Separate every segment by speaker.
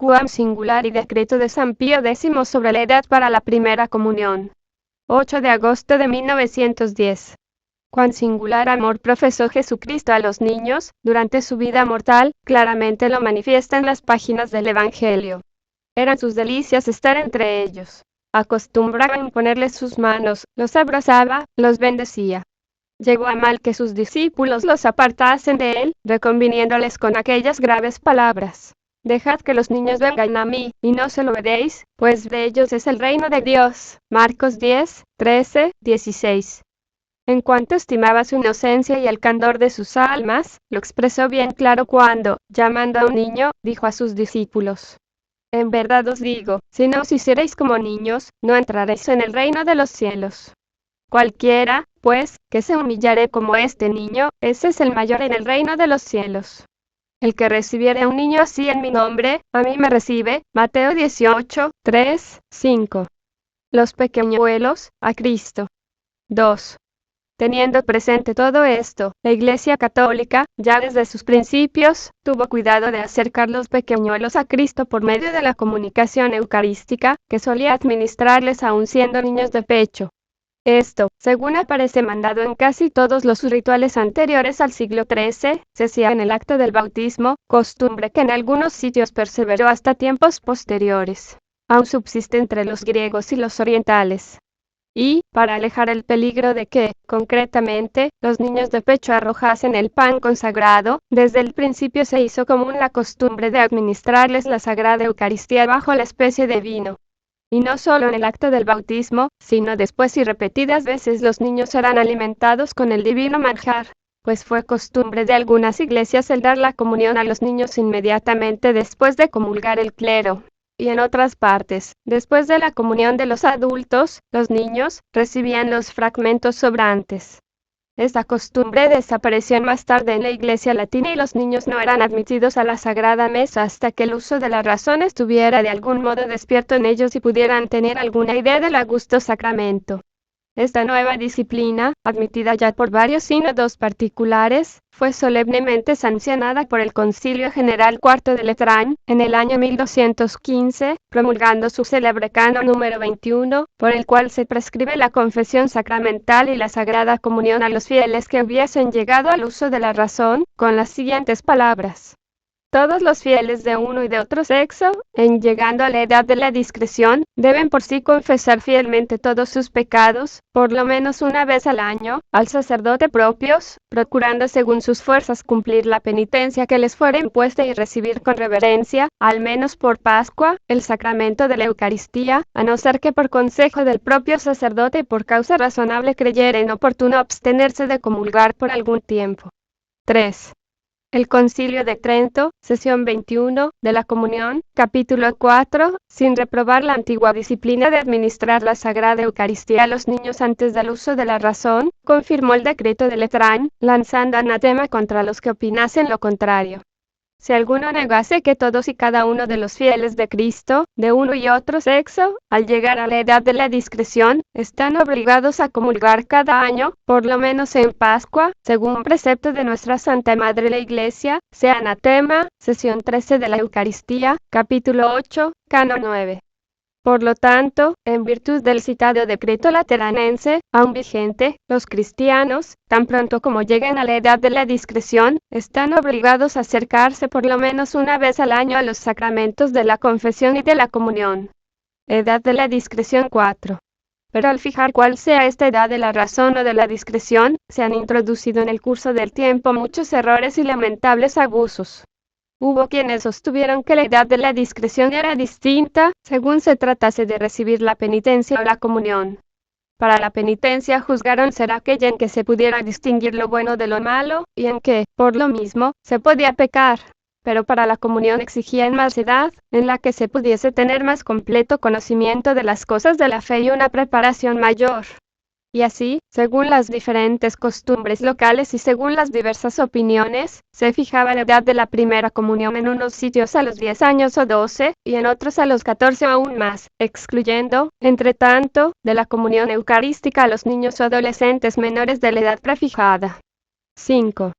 Speaker 1: Cuam singular y decreto de San Pío X sobre la edad para la primera comunión. 8 de agosto de 1910. Cuán singular amor profesó Jesucristo a los niños, durante su vida mortal, claramente lo manifiesta en las páginas del Evangelio. Eran sus delicias estar entre ellos. Acostumbraba a imponerles sus manos, los abrazaba, los bendecía. Llegó a mal que sus discípulos los apartasen de él, reconviniéndoles con aquellas graves palabras. Dejad que los niños vengan a mí, y no se lo veréis, pues de ellos es el reino de Dios. Marcos 10, 13, 16. En cuanto estimaba su inocencia y el candor de sus almas, lo expresó bien claro cuando, llamando a un niño, dijo a sus discípulos: en verdad os digo, si no os hicierais como niños, no entraréis en el reino de los cielos. Cualquiera, pues, que se humillare como este niño, ese es el mayor en el reino de los cielos. El que recibiere a un niño así en mi nombre, a mí me recibe. Mateo 18, 3, 5. Los pequeñuelos, a Cristo. 2. Teniendo presente todo esto, la Iglesia Católica, ya desde sus principios, tuvo cuidado de acercar los pequeñuelos a Cristo por medio de la comunicación eucarística, que solía administrarles aún siendo niños de pecho. Esto, según aparece mandado en casi todos los rituales anteriores al siglo XIII, se hacía en el acto del bautismo, costumbre que en algunos sitios perseveró hasta tiempos posteriores. Aún subsiste entre los griegos y los orientales. Y, para alejar el peligro de que, concretamente, los niños de pecho arrojasen el pan consagrado, desde el principio se hizo común la costumbre de administrarles la Sagrada Eucaristía bajo la especie de vino. Y no solo en el acto del bautismo, sino después y repetidas veces los niños eran alimentados con el divino manjar, pues fue costumbre de algunas iglesias el dar la comunión a los niños inmediatamente después de comulgar el clero. Y en otras partes, después de la comunión de los adultos, los niños recibían los fragmentos sobrantes. Esta costumbre desapareció más tarde en la Iglesia latina y los niños no eran admitidos a la Sagrada Mesa hasta que el uso de la razón estuviera de algún modo despierto en ellos y pudieran tener alguna idea del augusto sacramento. Esta nueva disciplina, admitida ya por varios sínodos particulares, fue solemnemente sancionada por el Concilio General IV de Letrán, en el año 1215, promulgando su célebre canon número 21, por el cual se prescribe la confesión sacramental y la Sagrada Comunión a los fieles que hubiesen llegado al uso de la razón, con las siguientes palabras: todos los fieles de uno y de otro sexo, en llegando a la edad de la discreción, deben por sí confesar fielmente todos sus pecados, por lo menos una vez al año, al sacerdote propios, procurando según sus fuerzas cumplir la penitencia que les fuera impuesta y recibir con reverencia, al menos por Pascua, el sacramento de la Eucaristía, a no ser que por consejo del propio sacerdote y por causa razonable creyeren oportuno abstenerse de comulgar por algún tiempo. 3. El Concilio de Trento, sesión 21, de la Comunión, capítulo 4, sin reprobar la antigua disciplina de administrar la Sagrada Eucaristía a los niños antes del uso de la razón, confirmó el decreto de Letrán, lanzando anatema contra los que opinasen lo contrario. Si alguno negase que todos y cada uno de los fieles de Cristo, de uno y otro sexo, al llegar a la edad de la discreción, están obligados a comulgar cada año, por lo menos en Pascua, según precepto de nuestra Santa Madre la Iglesia, sea anatema, sesión 13 de la Eucaristía, capítulo 8, canon 9. Por lo tanto, en virtud del citado decreto lateranense, aún vigente, los cristianos, tan pronto como lleguen a la edad de la discreción, están obligados a acercarse por lo menos una vez al año a los sacramentos de la confesión y de la comunión. Edad de la discreción 4. Pero al fijar cuál sea esta edad de la razón o de la discreción, se han introducido en el curso del tiempo muchos errores y lamentables abusos. Hubo quienes sostuvieron que la edad de la discreción era distinta, según se tratase de recibir la penitencia o la comunión. Para la penitencia juzgaron ser aquella en que se pudiera distinguir lo bueno de lo malo, y en que, por lo mismo, se podía pecar. Pero para la comunión exigían más edad, en la que se pudiese tener más completo conocimiento de las cosas de la fe y una preparación mayor. Y así, según las diferentes costumbres locales y según las diversas opiniones, se fijaba la edad de la primera comunión en unos sitios a los 10 años o 12, y en otros a los 14 o aún más, excluyendo, entre tanto, de la comunión eucarística a los niños o adolescentes menores de la edad prefijada. 5.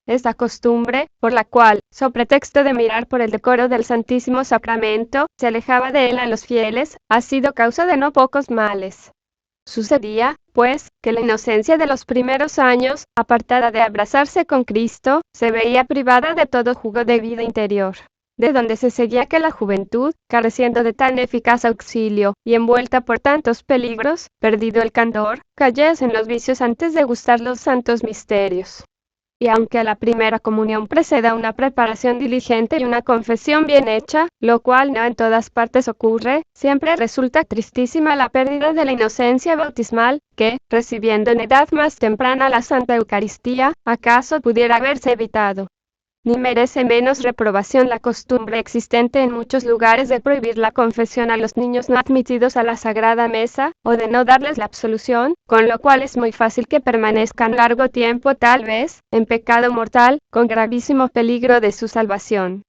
Speaker 1: Esta costumbre, por la cual, so pretexto de mirar por el decoro del Santísimo Sacramento, se alejaba de él a los fieles, ha sido causa de no pocos males. Sucedía, pues, que la inocencia de los primeros años, apartada de abrazarse con Cristo, se veía privada de todo jugo de vida interior, de donde se seguía que la juventud, careciendo de tan eficaz auxilio, y envuelta por tantos peligros, perdido el candor, cayese en los vicios antes de gustar los santos misterios. Y aunque a la primera comunión preceda una preparación diligente y una confesión bien hecha, lo cual no en todas partes ocurre, siempre resulta tristísima la pérdida de la inocencia bautismal, que, recibiendo en edad más temprana la Santa Eucaristía, acaso pudiera haberse evitado. Ni merece menos reprobación la costumbre existente en muchos lugares de prohibir la confesión a los niños no admitidos a la Sagrada Mesa, o de no darles la absolución, con lo cual es muy fácil que permanezcan largo tiempo tal vez, en pecado mortal, con gravísimo peligro de su salvación.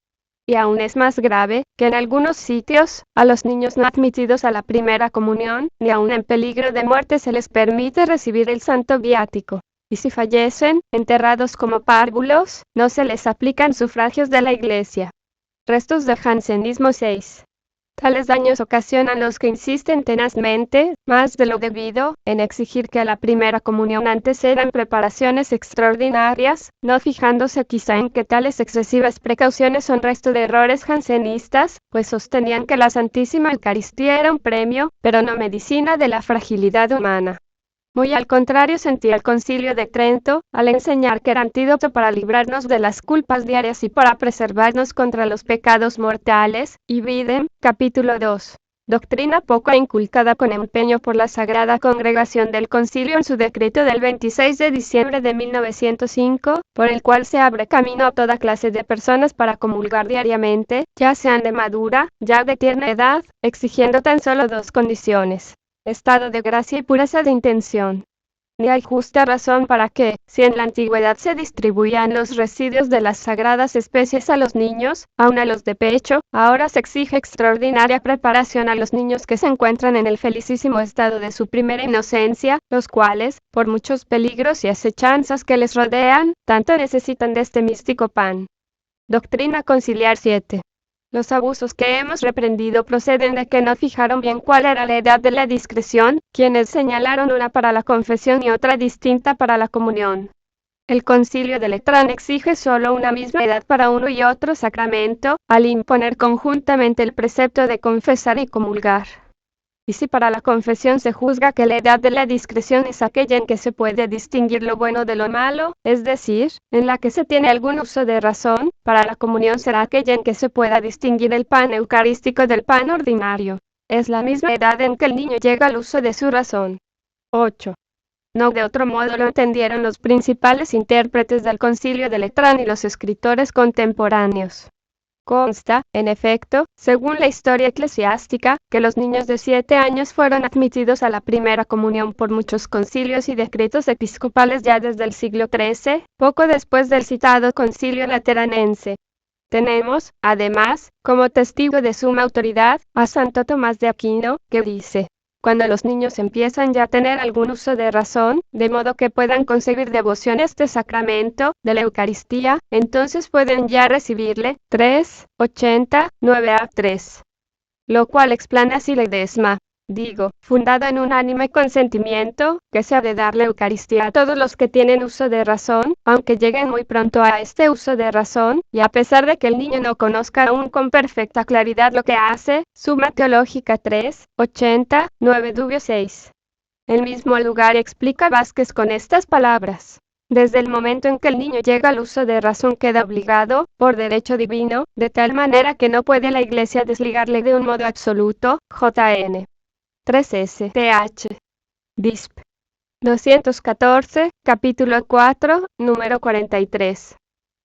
Speaker 1: Y aún es más grave, que en algunos sitios, a los niños no admitidos a la primera comunión, ni aun en peligro de muerte se les permite recibir el santo viático. Y si fallecen, enterrados como párvulos, no se les aplican sufragios de la Iglesia. Restos de jansenismo 6. Tales daños ocasionan los que insisten tenazmente, más de lo debido, en exigir que a la primera comunión antecedan preparaciones extraordinarias, no fijándose quizá en que tales excesivas precauciones son resto de errores jansenistas, pues sostenían que la Santísima Eucaristía era un premio, pero no medicina de la fragilidad humana. Muy al contrario sentía el Concilio de Trento, al enseñar que era antídoto para librarnos de las culpas diarias y para preservarnos contra los pecados mortales, y Videm, capítulo 2. Doctrina poco inculcada con empeño por la Sagrada Congregación del Concilio en su decreto del 26 de diciembre de 1905, por el cual se abre camino a toda clase de personas para comulgar diariamente, ya sean de madura, ya de tierna edad, exigiendo tan solo dos condiciones: estado de gracia y pureza de intención. Ni hay justa razón para que, si en la antigüedad se distribuían los residuos de las sagradas especies a los niños, aun a los de pecho, ahora se exige extraordinaria preparación a los niños que se encuentran en el felicísimo estado de su primera inocencia, los cuales, por muchos peligros y acechanzas que les rodean, tanto necesitan de este místico pan. Doctrina Conciliar 7. Los abusos que hemos reprendido proceden de que no fijaron bien cuál era la edad de la discreción, quienes señalaron una para la confesión y otra distinta para la comunión. El Concilio de Letrán exige solo una misma edad para uno y otro sacramento, al imponer conjuntamente el precepto de confesar y comulgar. Y si para la confesión se juzga que la edad de la discreción es aquella en que se puede distinguir lo bueno de lo malo, es decir, en la que se tiene algún uso de razón, para la comunión será aquella en que se pueda distinguir el pan eucarístico del pan ordinario. Es la misma edad en que el niño llega al uso de su razón. 8. No de otro modo lo entendieron los principales intérpretes del Concilio de Letrán y los escritores contemporáneos. Consta, en efecto, según la historia eclesiástica, que los niños de 7 años fueron admitidos a la primera comunión por muchos concilios y decretos episcopales ya desde el siglo XIII, poco después del citado Concilio Lateranense. Tenemos, además, como testigo de suma autoridad, a Santo Tomás de Aquino, que dice: cuando los niños empiezan ya a tener algún uso de razón, de modo que puedan concebir devoción a este sacramento de la Eucaristía, entonces pueden ya recibirle. 3:89a3. Lo cual explica así la Ledesma. Digo, fundado en unánime consentimiento, que se ha de dar la Eucaristía a todos los que tienen uso de razón, aunque lleguen muy pronto a este uso de razón, y a pesar de que el niño no conozca aún con perfecta claridad lo que hace. Suma Teológica 3:89 Dubio 6. El mismo lugar explica Vázquez con estas palabras: desde el momento en que el niño llega al uso de razón queda obligado, por derecho divino, de tal manera que no puede la Iglesia desligarle de un modo absoluto. J.N. 3 th. Disp. 214, capítulo 4, número 43.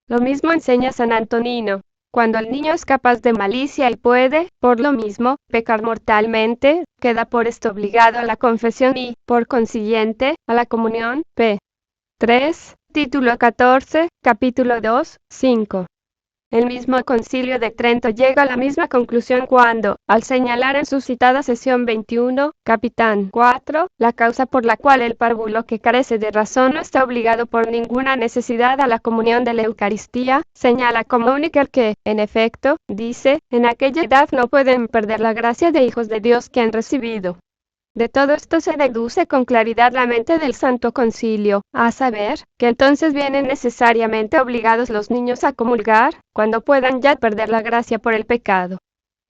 Speaker 1: Lo mismo enseña San Antonino. Cuando el niño es capaz de malicia y puede, por lo mismo, pecar mortalmente, queda por esto obligado a la confesión y, por consiguiente, a la comunión. P. 3, título 14, capítulo 2, 5. El mismo Concilio de Trento llega a la misma conclusión cuando, al señalar en su citada sesión 21, capitán 4, la causa por la cual el párvulo que carece de razón no está obligado por ninguna necesidad a la comunión de la Eucaristía, señala como único el que, en efecto, dice, en aquella edad no pueden perder la gracia de hijos de Dios que han recibido. De todo esto se deduce con claridad la mente del Santo Concilio, a saber, que entonces vienen necesariamente obligados los niños a comulgar, cuando puedan ya perder la gracia por el pecado.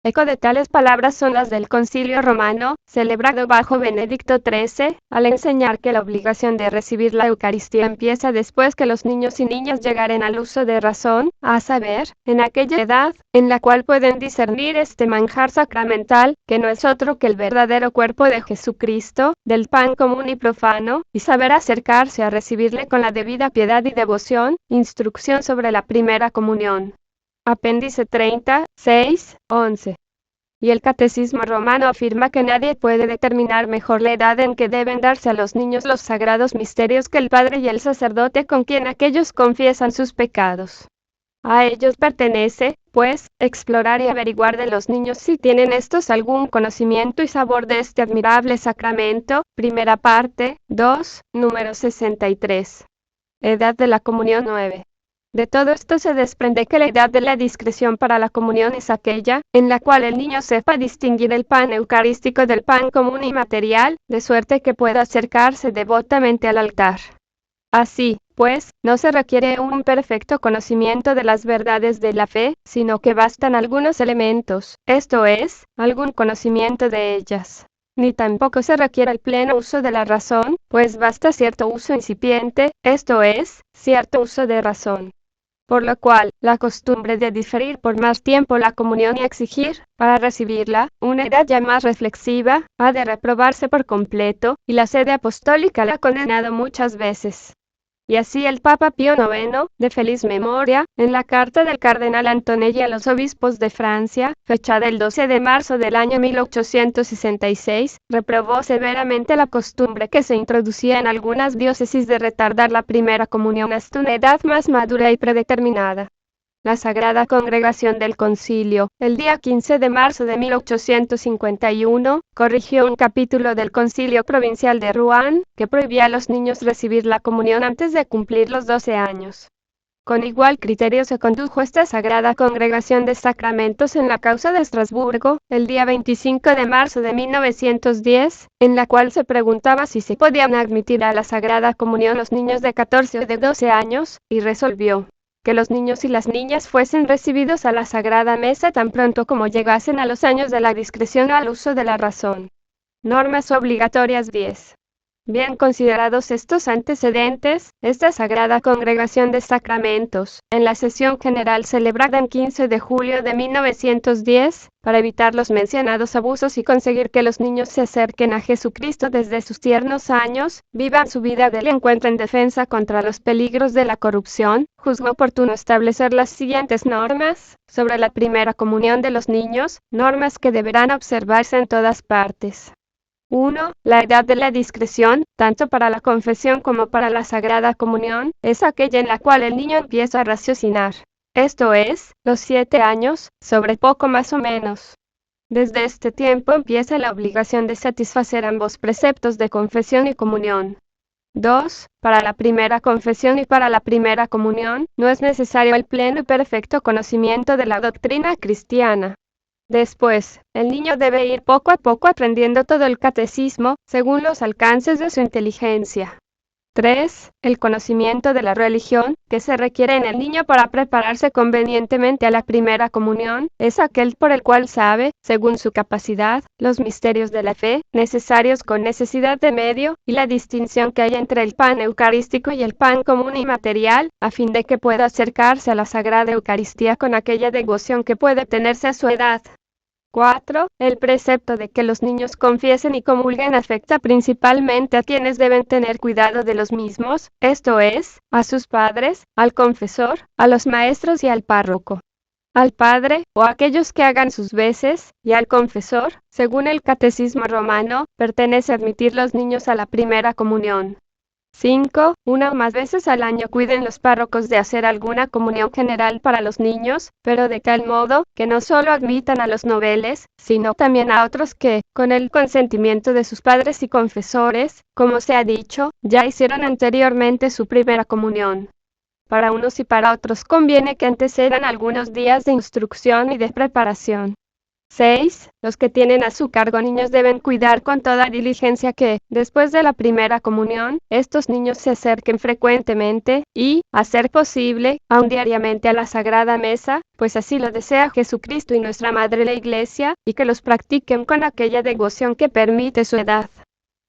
Speaker 1: Eco de tales palabras son las del Concilio Romano, celebrado bajo Benedicto XIII, al enseñar que la obligación de recibir la Eucaristía empieza después que los niños y niñas llegaren al uso de razón, a saber, en aquella edad, en la cual pueden discernir este manjar sacramental, que no es otro que el verdadero cuerpo de Jesucristo, del pan común y profano, y saber acercarse a recibirle con la debida piedad y devoción. Instrucción sobre la primera comunión. Apéndice 30, 6, 11. Y el Catecismo Romano afirma que nadie puede determinar mejor la edad en que deben darse a los niños los sagrados misterios que el padre y el sacerdote con quien aquellos confiesan sus pecados. A ellos pertenece, pues, explorar y averiguar de los niños si tienen estos algún conocimiento y sabor de este admirable sacramento. Primera parte, 2, número 63. Edad de la comunión 9. De todo esto se desprende que la edad de la discreción para la comunión es aquella, en la cual el niño sepa distinguir el pan eucarístico del pan común y material, de suerte que pueda acercarse devotamente al altar. Así, pues, no se requiere un perfecto conocimiento de las verdades de la fe, sino que bastan algunos elementos, esto es, algún conocimiento de ellas. Ni tampoco se requiere el pleno uso de la razón, pues basta cierto uso incipiente, esto es, cierto uso de razón. Por lo cual, la costumbre de diferir por más tiempo la comunión y exigir, para recibirla, una edad ya más reflexiva, ha de reprobarse por completo, y la sede apostólica la ha condenado muchas veces. Y así el Papa Pío IX, de feliz memoria, en la carta del cardenal Antonelli a los obispos de Francia, fechada el 12 de marzo del año 1866, reprobó severamente la costumbre que se introducía en algunas diócesis de retardar la primera comunión hasta una edad más madura y predeterminada. La Sagrada Congregación del Concilio, el día 15 de marzo de 1851, corrigió un capítulo del Concilio Provincial de Rouen, que prohibía a los niños recibir la comunión antes de cumplir los 12 años. Con igual criterio se condujo esta Sagrada Congregación de Sacramentos en la causa de Estrasburgo, el día 25 de marzo de 1910, en la cual se preguntaba si se podían admitir a la Sagrada Comunión los niños de 14 o de 12 años, y resolvió que los niños y las niñas fuesen recibidos a la Sagrada Mesa tan pronto como llegasen a los años de la discreción o al uso de la razón. Normas obligatorias 10. Bien considerados estos antecedentes, esta Sagrada Congregación de Sacramentos, en la sesión general celebrada el 15 de julio de 1910, para evitar los mencionados abusos y conseguir que los niños se acerquen a Jesucristo desde sus tiernos años, vivan su vida del encuentro en defensa contra los peligros de la corrupción, juzgó oportuno establecer las siguientes normas sobre la primera comunión de los niños, normas que deberán observarse en todas partes. 1. La edad de la discreción, tanto para la confesión como para la Sagrada Comunión, es aquella en la cual el niño empieza a raciocinar. Esto es, los 7 años, sobre poco más o menos. Desde este tiempo empieza la obligación de satisfacer ambos preceptos de confesión y comunión. 2. Para la primera confesión y para la primera comunión, no es necesario el pleno y perfecto conocimiento de la doctrina cristiana. Después, el niño debe ir poco a poco aprendiendo todo el catecismo, según los alcances de su inteligencia. 3. El conocimiento de la religión, que se requiere en el niño para prepararse convenientemente a la primera comunión, es aquel por el cual sabe, según su capacidad, los misterios de la fe, necesarios con necesidad de medio, y la distinción que hay entre el pan eucarístico y el pan común y material, a fin de que pueda acercarse a la Sagrada Eucaristía con aquella devoción que puede tenerse a su edad. 4. El precepto de que los niños confiesen y comulguen afecta principalmente a quienes deben tener cuidado de los mismos, esto es, a sus padres, al confesor, a los maestros y al párroco. Al padre, o aquellos que hagan sus veces, y al confesor, según el Catecismo Romano, pertenece admitir los niños a la primera comunión. 5. Una o más veces al año cuiden los párrocos de hacer alguna comunión general para los niños, pero de tal modo que no solo admitan a los noveles, sino también a otros que, con el consentimiento de sus padres y confesores, como se ha dicho, ya hicieron anteriormente su primera comunión. Para unos y para otros conviene que antecedan algunos días de instrucción y de preparación. 6. Los que tienen a su cargo niños deben cuidar con toda diligencia que, después de la primera comunión, estos niños se acerquen frecuentemente y, a ser posible, aun diariamente a la Sagrada Mesa, pues así lo desea Jesucristo y nuestra Madre la Iglesia, y que los practiquen con aquella devoción que permite su edad.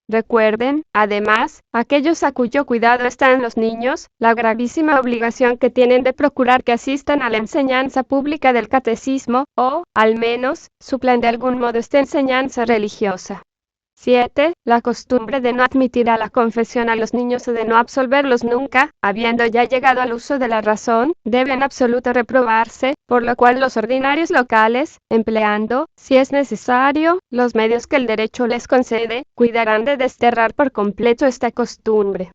Speaker 1: Recuerden, además, aquellos a cuyo cuidado están los niños, la gravísima obligación que tienen de procurar que asistan a la enseñanza pública del catecismo, o, al menos, suplan de algún modo esta enseñanza religiosa. 7. La costumbre de no admitir a la confesión a los niños o de no absolverlos nunca, habiendo ya llegado al uso de la razón, debe en absoluto reprobarse, por lo cual los ordinarios locales, empleando, si es necesario, los medios que el derecho les concede, cuidarán de desterrar por completo esta costumbre.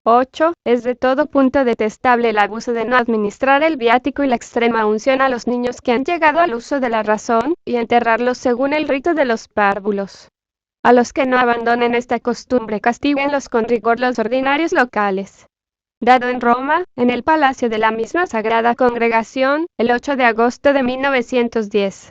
Speaker 1: 8. Es de todo punto detestable el abuso de no administrar el viático y la extrema unción a los niños que han llegado al uso de la razón, y enterrarlos según el rito de los párvulos. A los que no abandonen esta costumbre castíguenlos con rigor los ordinarios locales. Dado en Roma, en el Palacio de la misma Sagrada Congregación, el 8 de agosto de 1910.